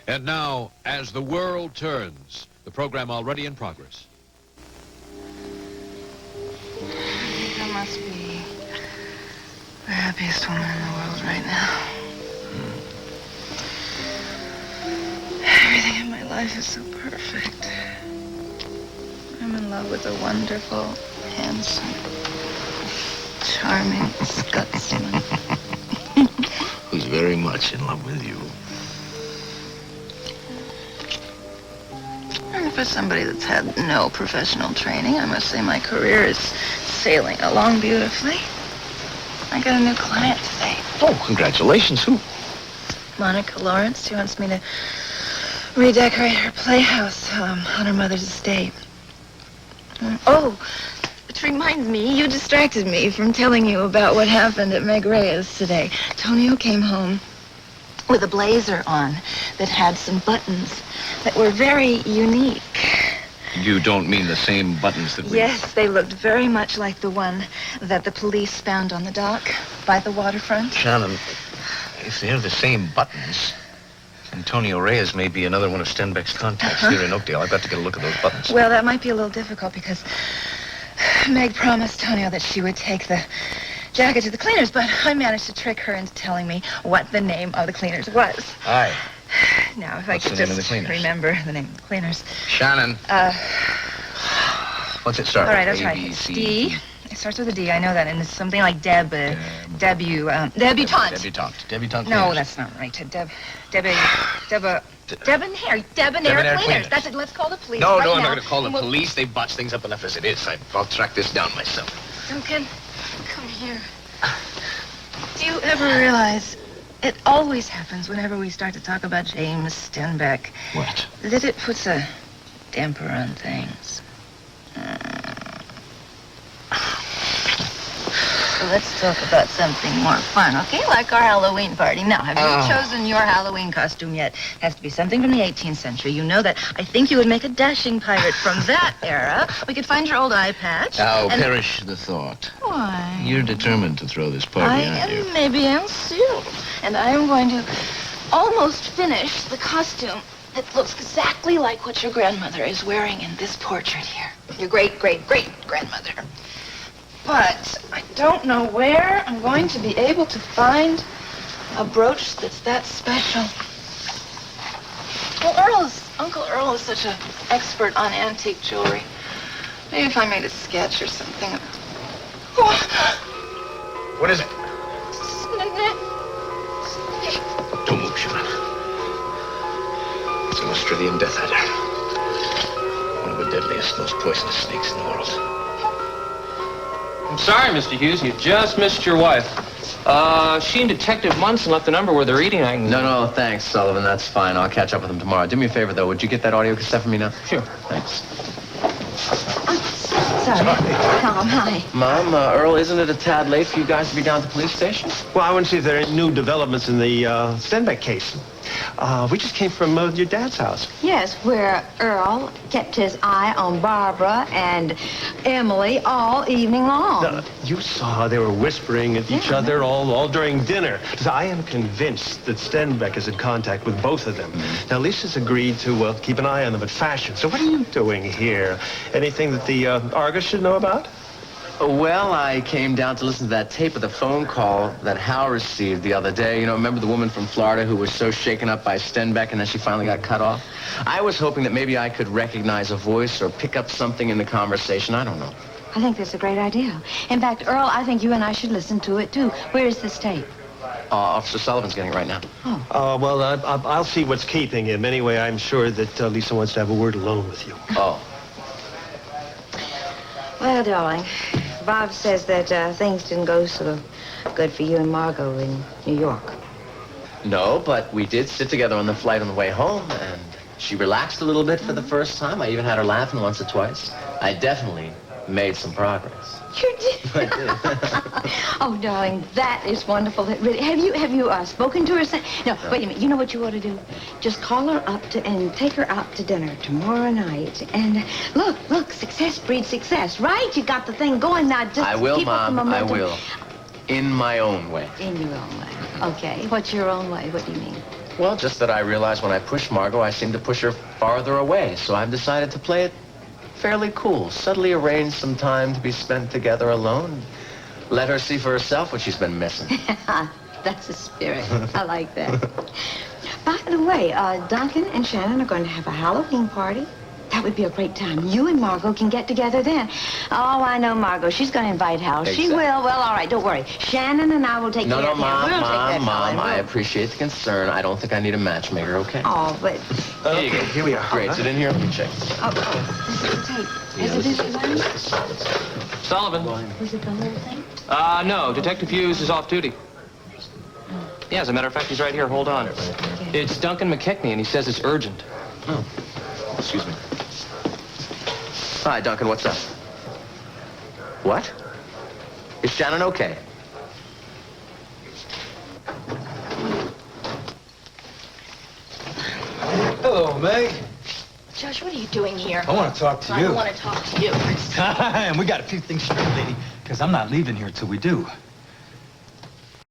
And now, as the world turns, the program already in progress. I must be the happiest woman in the world right now. Everything in my life is so perfect. I'm in love with a wonderful, handsome, charming Scotsman. Who's very much in love with you. And for somebody that's had no professional training, I must say my career is sailing along beautifully. I got a new client today. Oh, congratulations. Who? Monica Lawrence. She wants me to redecorate her playhouse on her mother's estate. Oh, which reminds me, you distracted me from telling you about what happened at Meg Reyes today. Tonio came home with a blazer on that had some buttons that were very unique. You don't mean the same buttons that we... Yes, they looked very much like the one that the police found on the dock by the waterfront. Shannon, if they're the same buttons, Antonio Reyes may be another one of Stenbeck's contacts here in Oakdale. I've got to get a look at those buttons. Well, that might be a little difficult because Meg promised Tonio that she would take the jacket to the cleaners, but I managed to trick her into telling me what the name of the cleaners was. Aye. Now, if I What's could the name of just the cleaners? remember the name of the cleaners. Shannon. What's it start All right, with? I'll try. A, B, C, D. It starts with a D. I know that, and it's something like debutante. Debutante. No, that's not right. Debonair cleaners. That's it. Let's call the police. No, right no, I'm now, not going to call the and we'll- police. They botch things up enough as it is. I'll track this down myself. Duncan, come here. Do you ever realize it always happens whenever we start to talk about James Stenbeck? What? That it puts a damper on things. So let's talk about something more fun, okay? Like our Halloween party. Now, have you chosen your Halloween costume yet? It has to be something from the 18th century. You know that. I think you would make a dashing pirate from that era. We could find your old eye patch. Now, perish the thought. Why? You're determined to throw this party, I aren't you? am maybe Sue. And I am going to almost finish the costume that looks exactly like what your grandmother is wearing in this portrait here. Your great-great-great-grandmother. But I don't know where I'm going to be able to find a brooch that's that special. Well, Uncle Earl is such an expert on antique jewelry. Maybe if I made a sketch or something. What is it? Don't move, Shannon. It's an Australian death adder. One of the deadliest, most poisonous snakes in the world. I'm sorry, Mr. Hughes. You just missed your wife. She and Detective Munson left the number where they're eating. No, thanks, Sullivan. That's fine. I'll catch up with them tomorrow. Do me a favor, though. Would you get that audio cassette for me now? Sure. Thanks. Sorry. Tom, hi. Mom, Earl, isn't it a tad late for you guys to be down at the police station? Well, I want to see if there are any new developments in the Stenbeck case. We just came from your dad's house. Yes, where Earl kept his eye on Barbara and Emily all evening long. You saw they were whispering at each other all during dinner. So I am convinced that Stenbeck is in contact with both of them. Now, Lisa's agreed to keep an eye on them at fashion. So what are you doing here? Anything that the Argus should know about? Well, I came down to listen to that tape of the phone call that Hal received the other day. You know, remember the woman from Florida who was so shaken up by Stenbeck and then she finally got cut off? I was hoping that maybe I could recognize a voice or pick up something in the conversation. I don't know. I think that's a great idea. In fact, Earl, I think you and I should listen to it, too. Where is this tape? Officer Sullivan's getting it right now. Well, I'll see what's keeping him. Anyway, I'm sure that Lisa wants to have a word alone with you. Oh. Well, darling, Bob says that things didn't go so good for you and Margo in New York. No, but we did sit together on the flight on the way home, and she relaxed a little bit for the first time. I even had her laughing once or twice. I definitely made some progress. You did? I did. Oh, darling, that is wonderful. It really, have you spoken to her? No, wait a minute. You know what you ought to do? Just call her up and take her out to dinner tomorrow night. And look, success breeds success, right? You got the thing going now. Just I will, keep up the Mom. I momentum. will. In my own way. In your own way. Okay. What's your own way? What do you mean? Well, just that I realized when I push Margo, I seem to push her farther away. So I've decided to play it fairly cool. Subtly arrange some time to be spent together alone. Let her see for herself what she's been missing. That's the spirit. I like that. By the way, Duncan and Shannon are going to have a Halloween party. That would be a great time. You and Margo can get together then. Oh, I know Margo. She's going to invite Hal. She will. Well, all right, don't worry. Shannon and I will take care of him. Mom, We'll take care of Mom, Hal. I appreciate the concern. I don't think I need a matchmaker, okay? Oh, but... Here you go. Here we are. Great. Sit in here. Let me check. Oh, this is the tape. Is it this one? Sullivan. Was it the whole thing? No. Detective Hughes is off duty. Yeah, as a matter of fact, he's right here. Hold on. It's Duncan McKechnie, and he says it's urgent. Oh. Excuse me. Hi, Duncan. What's up? What? Is Shannon okay? Hello, Meg. Josh, what are you doing here? I want to talk to I you. don't want to talk to you. And we got a few things straight, lady, because I'm not leaving here till we do.